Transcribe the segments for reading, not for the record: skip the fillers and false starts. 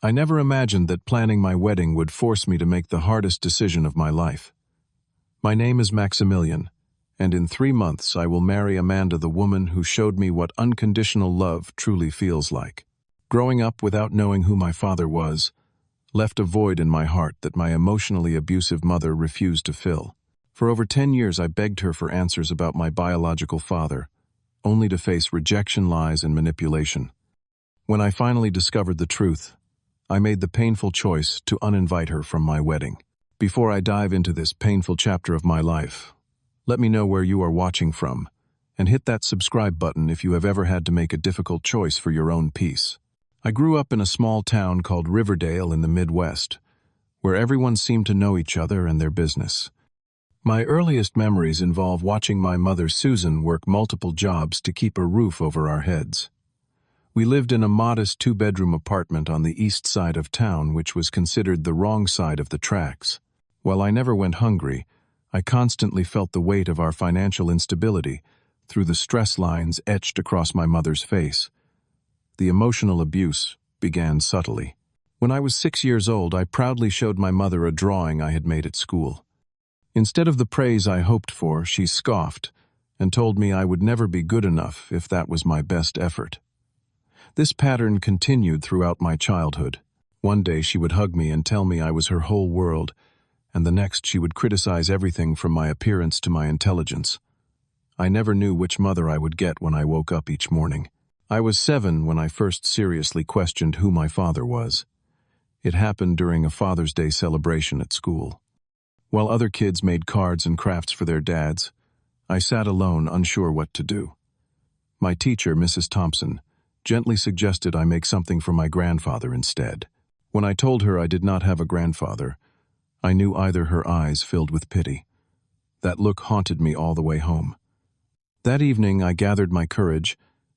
I never imagined that planning my wedding would force me to make the hardest decision of my life. My name is Maximilian, and in 3 months I will marry Amanda, the woman who showed me what unconditional love truly feels like. Growing up without knowing who my father was left a void in my heart that my emotionally abusive mother refused to fill. For over 10 years I begged her for answers about my biological father, only to face rejection, lies, and manipulation. When I finally discovered the truth, I made the painful choice to uninvite her from my wedding. Before I dive into this painful chapter of my life, let me know where you are watching from, and hit that subscribe button if you have ever had to make a difficult choice for your own peace. I grew up in a small town called Riverdale in the Midwest, where everyone seemed to know each other and their business. My earliest memories involve watching my mother Susan work multiple jobs to keep a roof over our heads. We lived in a modest 2-bedroom apartment on the east side of town, which was considered the wrong side of the tracks. While I never went hungry, I constantly felt the weight of our financial instability through the stress lines etched across my mother's face. The emotional abuse began subtly. When I was 6 years old, I proudly showed my mother a drawing I had made at school. Instead of the praise I hoped for, she scoffed and told me I would never be good enough if that was my best effort. This pattern continued throughout my childhood. One day she would hug me and tell me I was her whole world, and the next she would criticize everything from my appearance to my intelligence. I never knew which mother I would get when I woke up each morning. I was 7 when I first seriously questioned who my father was. It happened during a Father's Day celebration at school. While other kids made cards and crafts for their dads, I sat alone, unsure what to do. My teacher, Mrs. Thompson, gently suggested I make something for my grandfather instead. When I told her I did not have a grandfather, I knew either her eyes filled with pity. That look haunted me all the way home. That evening I gathered my courage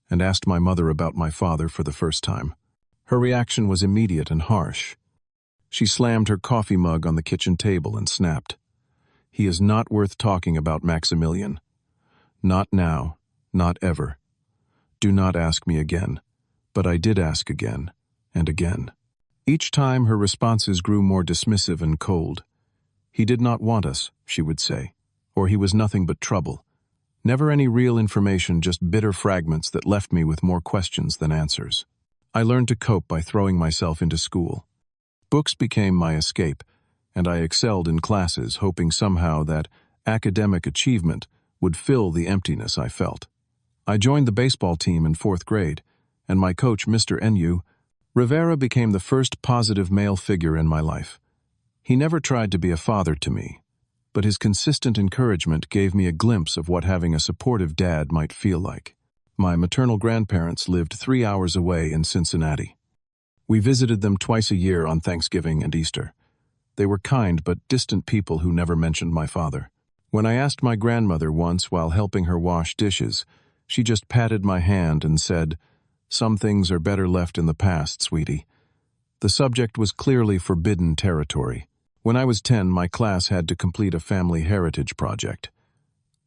and asked my mother about my father for the first time. Her reaction was immediate and harsh. She slammed her coffee mug on the kitchen table and snapped, "He is not worth talking about, Maximilian. Not now, not ever. Do not ask me again." But I did ask again and again. Each time her responses grew more dismissive and cold. "He did not want us," she would say, or "he was nothing but trouble." Never any real information, just bitter fragments that left me with more questions than answers. I learned to cope by throwing myself into school. Books became my escape, and I excelled in classes, hoping somehow that academic achievement would fill the emptiness I felt. I joined the baseball team in 4th grade, and my coach, Mr. N.U. Rivera, became the first positive male figure in my life. He never tried to be a father to me, but his consistent encouragement gave me a glimpse of what having a supportive dad might feel like. My maternal grandparents lived 3 hours away in Cincinnati. We visited them twice a year on Thanksgiving and Easter. They were kind but distant people who never mentioned my father. When I asked my grandmother once while helping her wash dishes, she just patted my hand and said, "Some things are better left in the past, sweetie." The subject was clearly forbidden territory. When I was 10, my class had to complete a family heritage project.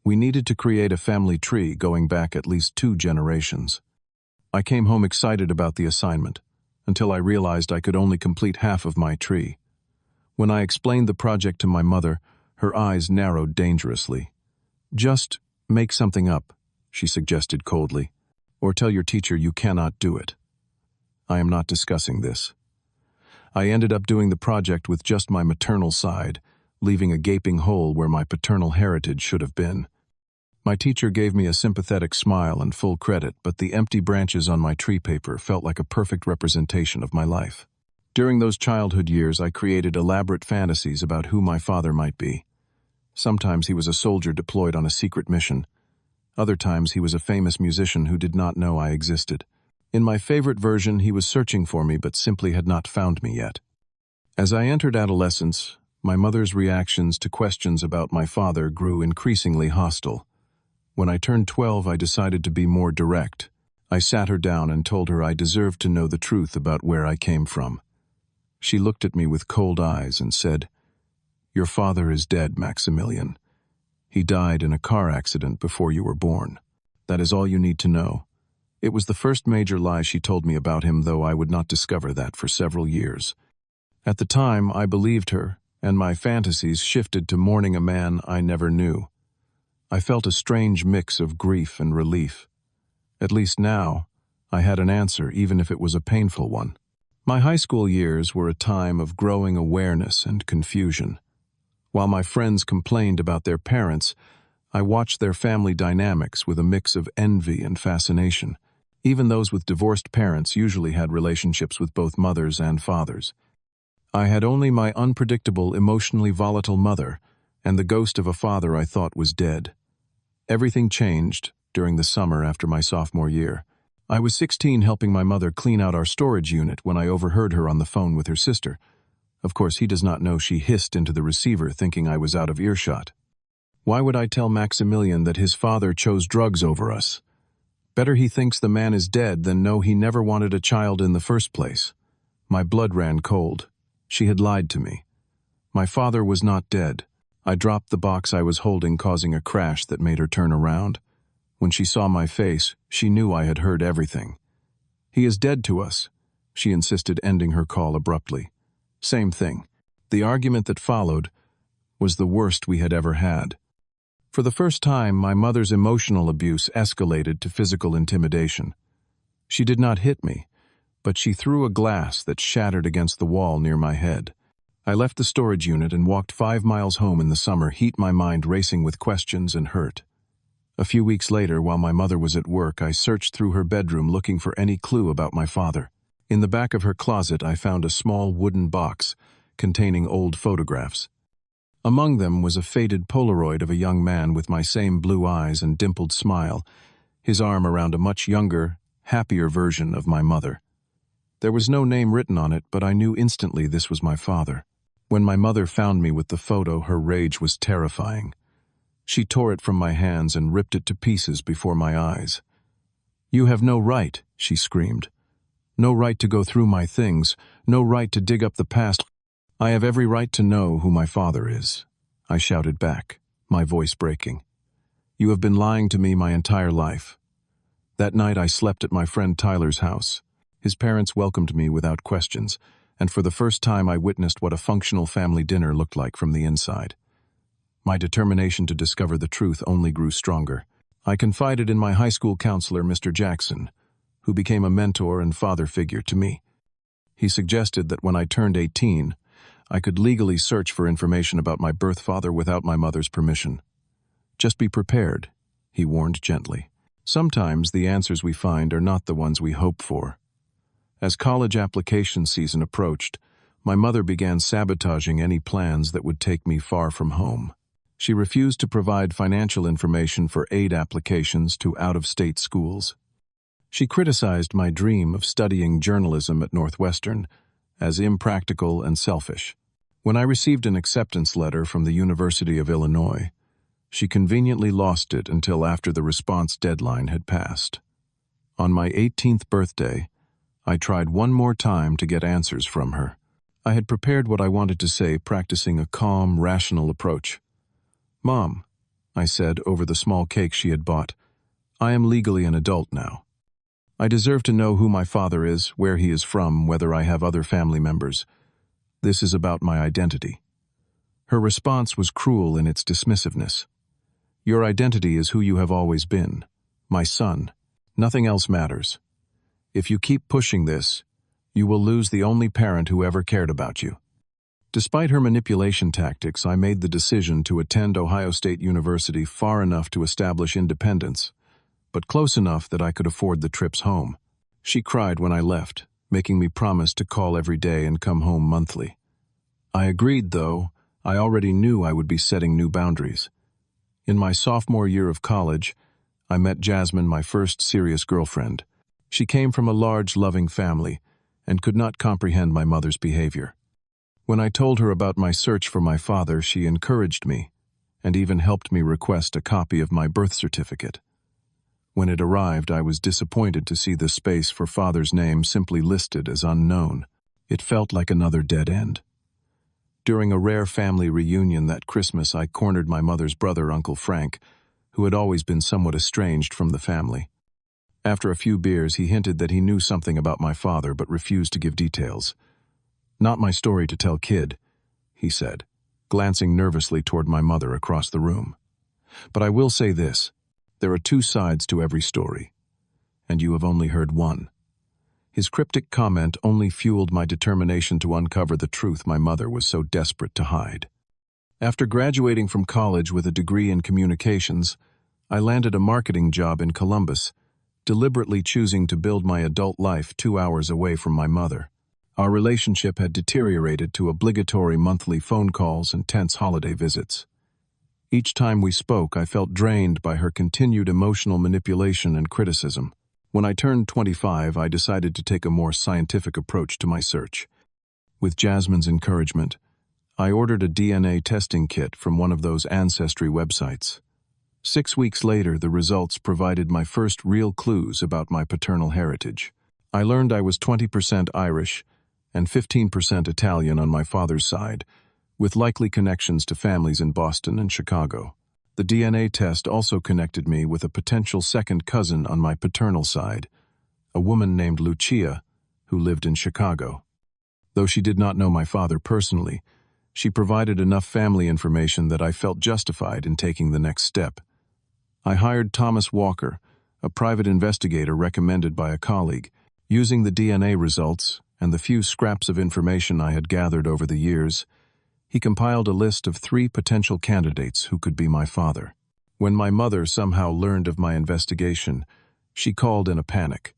We needed to create a family tree going back at least 2 generations. I came home excited about the assignment, until I realized I could only complete half of my tree. When I explained the project to my mother, her eyes narrowed dangerously. "Just make something up," she suggested coldly, "or tell your teacher you cannot do it." I am not discussing this. I ended up doing the project with just my maternal side, leaving a gaping hole where my paternal heritage should have been. My teacher gave me a sympathetic smile and full credit, but the empty branches on my tree paper felt like a perfect representation of my life. During those childhood years, I created elaborate fantasies about who my father might be. Sometimes he was a soldier deployed on a secret mission. Other times he was a famous musician who did not know I existed. In my favorite version, he was searching for me but simply had not found me yet. As I entered adolescence, my mother's reactions to questions about my father grew increasingly hostile. When I turned 12, I decided to be more direct. I sat her down and told her I deserved to know the truth about where I came from. She looked at me with cold eyes and said, "Your father is dead, Maximilian. He died in a car accident before you were born. That is all you need to know. It was the first major lie she told me about him, though I would not discover that for several years. At the time, I believed her, and my fantasies shifted to mourning a man I never knew. I felt a strange mix of grief and relief. At least now, I had an answer, even if it was a painful one. My high school years were a time of growing awareness and confusion. While my friends complained about their parents, I watched their family dynamics with a mix of envy and fascination. Even those with divorced parents usually had relationships with both mothers and fathers. I had only my unpredictable, emotionally volatile mother and the ghost of a father I thought was dead. Everything changed during the summer after my sophomore year. I was 16 helping my mother clean out our storage unit when I overheard her on the phone with her sister. Of course, he does not know she hissed into the receiver, thinking I was out of earshot. Why would I tell Maximilian that his father chose drugs over us? Better he thinks the man is dead than know he never wanted a child in the first place. My blood ran cold. She had lied to me. My father was not dead. I dropped the box I was holding, causing a crash that made her turn around. When she saw my face, she knew I had heard everything. "He is dead to us," she insisted, ending her call abruptly. Same thing. The argument that followed was the worst we had ever had. For the first time, my mother's emotional abuse escalated to physical intimidation. She did not hit me, but she threw a glass that shattered against the wall near my head. I left the storage unit and walked 5 miles home in the summer, my mind racing with questions and hurt. A few weeks later, while my mother was at work, I searched through her bedroom looking for any clue about my father. In the back of her closet, I found a small wooden box containing old photographs. Among them was a faded Polaroid of a young man with my same blue eyes and dimpled smile, his arm around a much younger, happier version of my mother. There was no name written on it, but I knew instantly this was my father. When my mother found me with the photo, her rage was terrifying. She tore it from my hands and ripped it to pieces before my eyes. "You have no right," she screamed. "No right to go through my things, no right to dig up the past." "I have every right to know who my father is," I shouted back, my voice breaking. "You have been lying to me my entire life." That night I slept at my friend Tyler's house. His parents welcomed me without questions, and for the first time I witnessed what a functional family dinner looked like from the inside. My determination to discover the truth only grew stronger. I confided in my high school counselor, Mr. Jackson, who became a mentor and father figure to me. He suggested that when I turned 18, I could legally search for information about my birth father without my mother's permission. "Just be prepared," he warned gently. "Sometimes the answers we find are not the ones we hope for." As college application season approached, my mother began sabotaging any plans that would take me far from home. She refused to provide financial information for aid applications to out-of-state schools. She criticized my dream of studying journalism at Northwestern as impractical and selfish. When I received an acceptance letter from the University of Illinois, she conveniently lost it until after the response deadline had passed. On my 18th birthday, I tried one more time to get answers from her. I had prepared what I wanted to say, practicing a calm, rational approach. "Mom," I said over the small cake she had bought, "I am legally an adult now. I deserve to know who my father is, where he is from, whether I have other family members. This is about my identity." Her response was cruel in its dismissiveness. "Your identity is who you have always been, my son. Nothing else matters. If you keep pushing this, you will lose the only parent who ever cared about you." Despite her manipulation tactics, I made the decision to attend Ohio State University far enough to establish independence, but close enough that I could afford the trips home. She cried when I left, making me promise to call every day and come home monthly. I agreed, though I already knew I would be setting new boundaries. In my sophomore year of college, I met Jasmine, my first serious girlfriend. She came from a large, loving family and could not comprehend my mother's behavior. When I told her about my search for my father, she encouraged me and even helped me request a copy of my birth certificate. When it arrived, I was disappointed to see the space for father's name simply listed as unknown. It felt like another dead end. During a rare family reunion that Christmas, I cornered my mother's brother, Uncle Frank, who had always been somewhat estranged from the family. After a few beers, he hinted that he knew something about my father but refused to give details. "Not my story to tell, kid," he said, glancing nervously toward my mother across the room. "But I will say this. There are two sides to every story, and you have only heard one." His cryptic comment only fueled my determination to uncover the truth my mother was so desperate to hide. After graduating from college with a degree in communications, I landed a marketing job in Columbus, deliberately choosing to build my adult life 2 hours away from my mother. Our relationship had deteriorated to obligatory monthly phone calls and tense holiday visits. Each time we spoke, I felt drained by her continued emotional manipulation and criticism. When I turned 25, I decided to take a more scientific approach to my search. With Jasmine's encouragement, I ordered a DNA testing kit from one of those ancestry websites. 6 weeks later, the results provided my first real clues about my paternal heritage. I learned I was 20% Irish and 15% Italian on my father's side, with likely connections to families in Boston and Chicago. The DNA test also connected me with a potential second cousin on my paternal side, a woman named Lucia, who lived in Chicago. Though she did not know my father personally, she provided enough family information that I felt justified in taking the next step. I hired Thomas Walker, a private investigator recommended by a colleague. Using the DNA results and the few scraps of information I had gathered over the years, he compiled a list of 3 potential candidates who could be my father. When my mother somehow learned of my investigation, she called in a panic.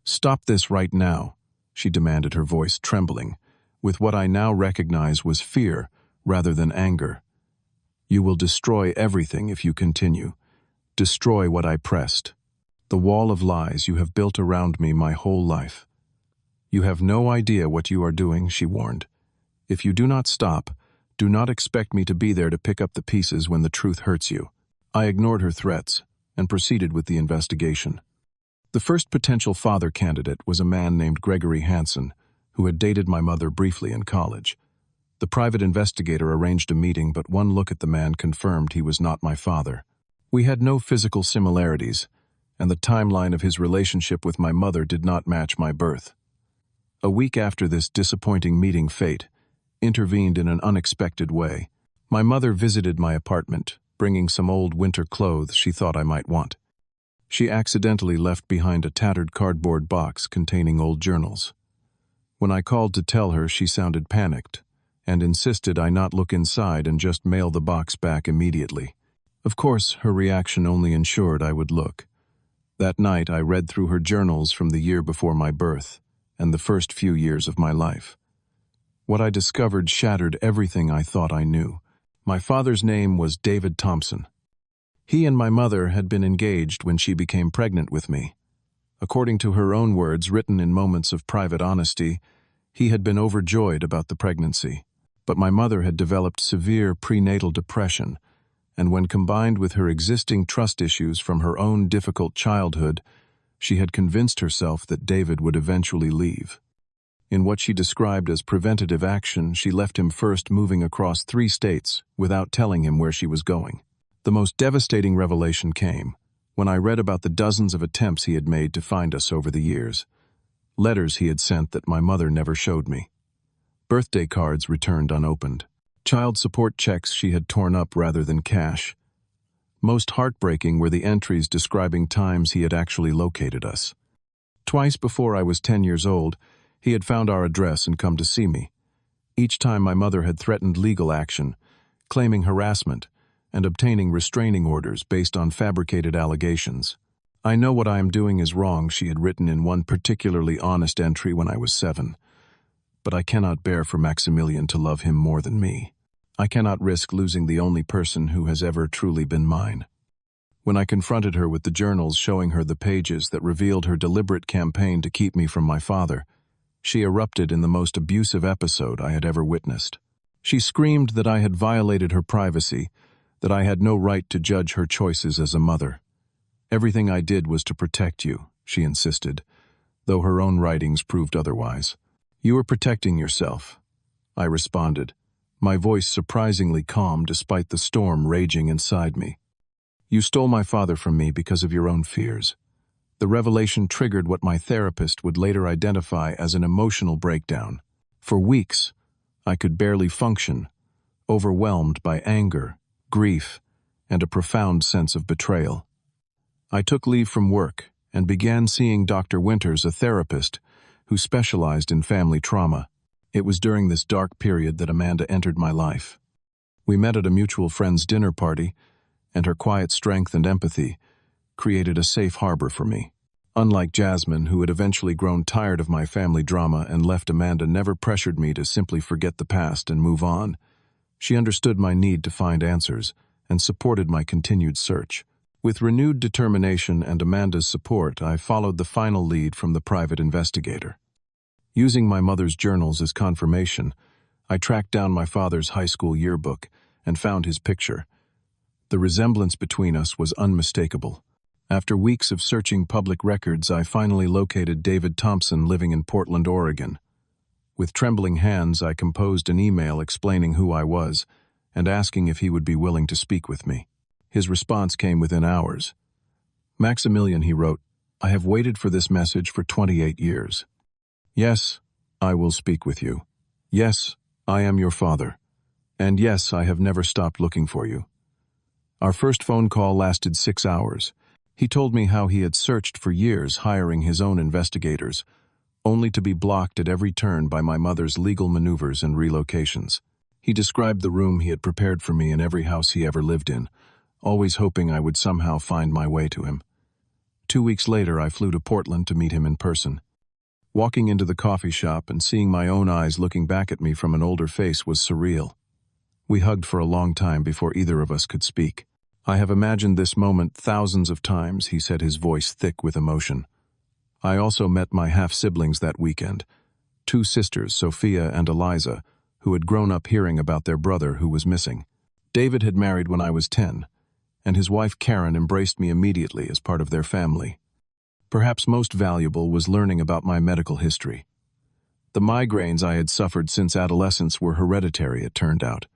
"Stop this right now," she demanded, her voice trembling, with what I now recognize was fear rather than anger. "You will destroy everything if you continue. Destroy what I pressed. The wall of lies you have built around me my whole life. You have no idea what you are doing," she warned. "If you do not stop, do not expect me to be there to pick up the pieces when the truth hurts you." I ignored her threats and proceeded with the investigation. The first potential father candidate was a man named Gregory Hansen, who had dated my mother briefly in college. The private investigator arranged a meeting, but one look at the man confirmed he was not my father. We had no physical similarities, and the timeline of his relationship with my mother did not match my birth. A week after this disappointing meeting, fate intervened in an unexpected way. My mother visited my apartment, bringing some old winter clothes she thought I might want. She accidentally left behind a tattered cardboard box containing old journals. When I called to tell her, she sounded panicked and insisted I not look inside and just mail the box back immediately. Of course, her reaction only ensured I would look. That night, I read through her journals from the year before my birth and the first few years of my life. What I discovered shattered everything I thought I knew. My father's name was David Thompson. He and my mother had been engaged when she became pregnant with me. According to her own words, written in moments of private honesty, he had been overjoyed about the pregnancy. But my mother had developed severe prenatal depression, and when combined with her existing trust issues from her own difficult childhood, she had convinced herself that David would eventually leave. In what she described as preventative action, she left him first, moving across 3 states without telling him where she was going. The most devastating revelation came when I read about the dozens of attempts he had made to find us over the years. Letters he had sent that my mother never showed me. Birthday cards returned unopened. Child support checks she had torn up rather than cash. Most heartbreaking were the entries describing times he had actually located us. Twice before I was 10 years old, he had found our address and come to see me. Each time my mother had threatened legal action, claiming harassment, and obtaining restraining orders based on fabricated allegations. "I know what I am doing is wrong," she had written in one particularly honest entry when I was 7. "But I cannot bear for Maximilian to love him more than me. I cannot risk losing the only person who has ever truly been mine." When I confronted her with the journals showing her the pages that revealed her deliberate campaign to keep me from my father, she erupted in the most abusive episode I had ever witnessed. She screamed that I had violated her privacy, that I had no right to judge her choices as a mother. "Everything I did was to protect you," she insisted, though her own writings proved otherwise. "You were protecting yourself," I responded, my voice surprisingly calm despite the storm raging inside me. "You stole my father from me because of your own fears. The revelation triggered what my therapist would later identify as an emotional breakdown. For weeks, I could barely function, overwhelmed by anger, grief, and a profound sense of betrayal. I took leave from work and began seeing Dr. Winters, a therapist who specialized in family trauma. It was during this dark period that Amanda entered my life. We met at a mutual friend's dinner party, and her quiet strength and empathy created a safe harbor for me. Unlike Jasmine, who had eventually grown tired of my family drama and left, Amanda never pressured me to simply forget the past and move on. She understood my need to find answers and supported my continued search. With renewed determination and Amanda's support, I followed the final lead from the private investigator. Using my mother's journals as confirmation, I tracked down my father's high school yearbook and found his picture. The resemblance between us was unmistakable. After weeks of searching public records, I finally located David Thompson living in Portland, Oregon. With trembling hands, I composed an email explaining who I was and asking if he would be willing to speak with me. His response came within hours. "Maximilian," he wrote, "I have waited for this message for 28 years. Yes, I will speak with you. Yes, I am your father. And yes, I have never stopped looking for you." Our first phone call lasted 6 hours. He told me how he had searched for years, hiring his own investigators, only to be blocked at every turn by my mother's legal maneuvers and relocations. He described the room he had prepared for me in every house he ever lived in, always hoping I would somehow find my way to him. 2 weeks later, I flew to Portland to meet him in person. Walking into the coffee shop and seeing my own eyes looking back at me from an older face was surreal. We hugged for a long time before either of us could speak. "I have imagined this moment thousands of times," he said, his voice thick with emotion. I also met my half-siblings that weekend, 2 sisters, Sophia and Eliza, who had grown up hearing about their brother who was missing. David had married when I was 10, and his wife Karen embraced me immediately as part of their family. Perhaps most valuable was learning about my medical history. The migraines I had suffered since adolescence were hereditary, it turned out.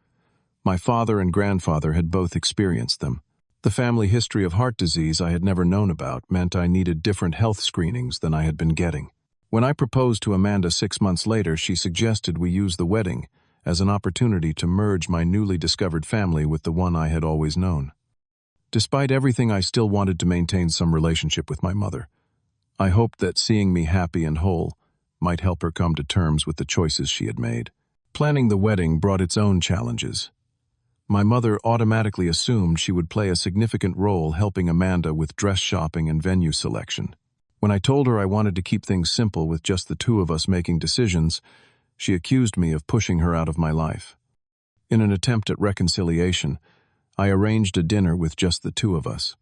My father and grandfather had both experienced them. The family history of heart disease I had never known about meant I needed different health screenings than I had been getting. When I proposed to Amanda 6 months later, she suggested we use the wedding as an opportunity to merge my newly discovered family with the one I had always known. Despite everything, I still wanted to maintain some relationship with my mother. I hoped that seeing me happy and whole might help her come to terms with the choices she had made. Planning the wedding brought its own challenges. My mother automatically assumed she would play a significant role helping Amanda with dress shopping and venue selection. When I told her I wanted to keep things simple with just the 2 of us making decisions, she accused me of pushing her out of my life. In an attempt at reconciliation, I arranged a dinner with just the 2 of us.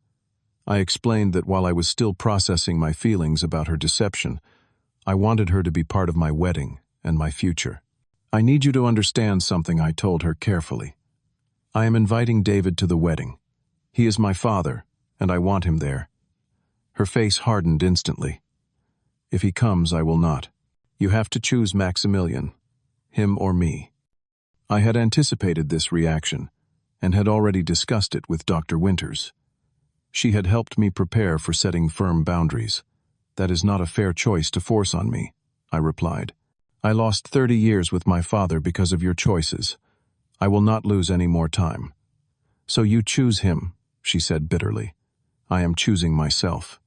I explained that while I was still processing my feelings about her deception, I wanted her to be part of my wedding and my future. "I need you to understand something," I told her carefully. "I am inviting David to the wedding. He is my father, and I want him there." Her face hardened instantly. "If he comes, I will not. You have to choose Maximilian, him or me." I had anticipated this reaction, and had already discussed it with Dr. Winters. She had helped me prepare for setting firm boundaries. "That is not a fair choice to force on me," I replied. "I lost 30 years with my father because of your choices. I will not lose any more time." "So you choose him," she said bitterly. "I am choosing myself."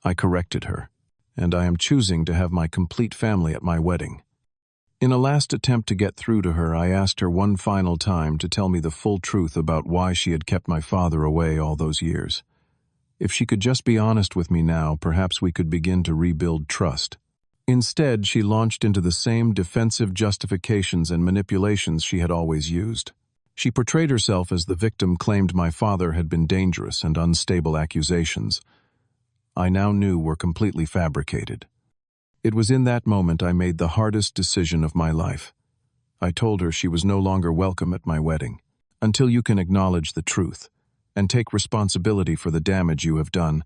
I corrected her, "And I am choosing to have my complete family at my wedding." In a last attempt to get through to her, I asked her one final time to tell me the full truth about why she had kept my father away all those years. If she could just be honest with me now, perhaps we could begin to rebuild trust. Instead, she launched into the same defensive justifications and manipulations she had always used. She portrayed herself as the victim, claimed my father had been dangerous, and unstable accusations I now knew were completely fabricated. It was in that moment I made the hardest decision of my life. I told her she was no longer welcome at my wedding. "Until you can acknowledge the truth and take responsibility for the damage you have done,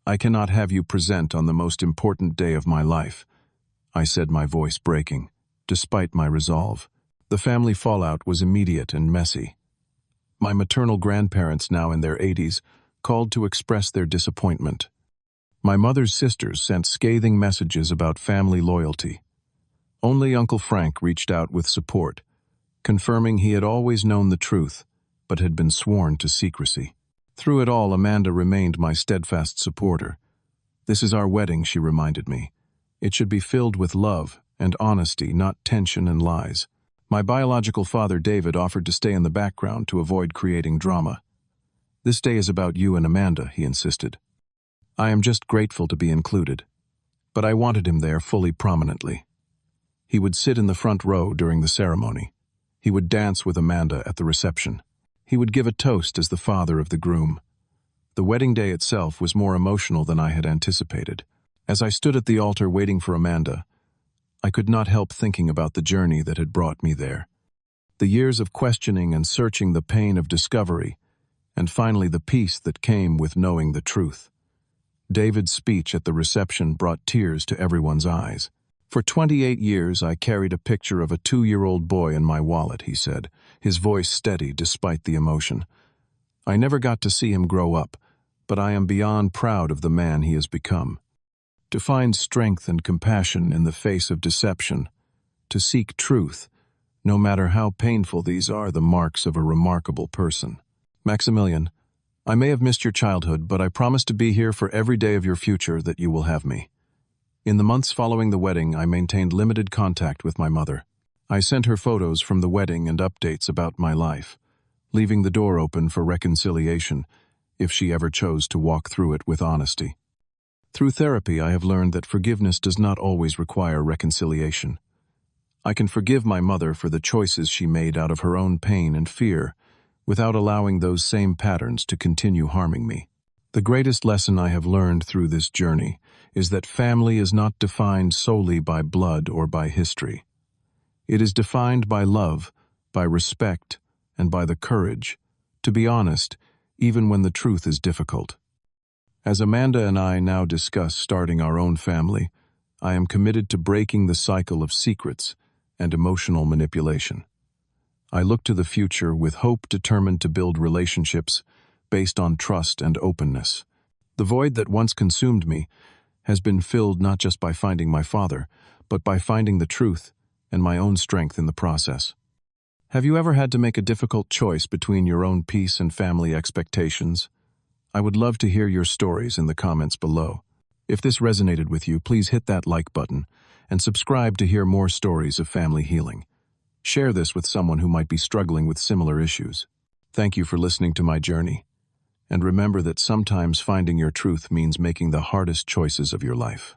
I cannot have you present on the most important day of my life," I said, my voice breaking, despite my resolve. The family fallout was immediate and messy. My maternal grandparents, now in their 80s, called to express their disappointment. My mother's sisters sent scathing messages about family loyalty. Only Uncle Frank reached out with support, confirming he had always known the truth, but had been sworn to secrecy. Through it all, Amanda remained my steadfast supporter. "This is our wedding," she reminded me. "It should be filled with love and honesty, not tension and lies." My biological father, David, offered to stay in the background to avoid creating drama. "This day is about you and Amanda," he insisted. "I am just grateful to be included." But I wanted him there fully prominently. He would sit in the front row during the ceremony. He would dance with Amanda at the reception. He would give a toast as the father of the groom. The wedding day itself was more emotional than I had anticipated. As I stood at the altar waiting for Amanda, I could not help thinking about the journey that had brought me there. The years of questioning and searching, the pain of discovery, and finally the peace that came with knowing the truth. David's speech at the reception brought tears to everyone's eyes. "For 28 years I carried a picture of a 2-year-old boy in my wallet," he said, his voice steady despite the emotion. "I never got to see him grow up, but I am beyond proud of the man he has become. To find strength and compassion in the face of deception, to seek truth, no matter how painful, these are the marks of a remarkable person. Maximilian, I may have missed your childhood, but I promise to be here for every day of your future that you will have me." In the months following the wedding, I maintained limited contact with my mother. I sent her photos from the wedding and updates about my life, leaving the door open for reconciliation if she ever chose to walk through it with honesty. Through therapy, I have learned that forgiveness does not always require reconciliation. I can forgive my mother for the choices she made out of her own pain and fear, without allowing those same patterns to continue harming me. The greatest lesson I have learned through this journey is that family is not defined solely by blood or by history. It is defined by love, by respect, and by the courage to be honest, even when the truth is difficult. As Amanda and I now discuss starting our own family, I am committed to breaking the cycle of secrets and emotional manipulation. I look to the future with hope, determined to build relationships based on trust and openness. The void that once consumed me has been filled not just by finding my father, but by finding the truth and my own strength in the process. Have you ever had to make a difficult choice between your own peace and family expectations? I would love to hear your stories in the comments below. If this resonated with you, please hit that like button and subscribe to hear more stories of family healing. Share this with someone who might be struggling with similar issues. Thank you for listening to my journey. And remember that sometimes finding your truth means making the hardest choices of your life.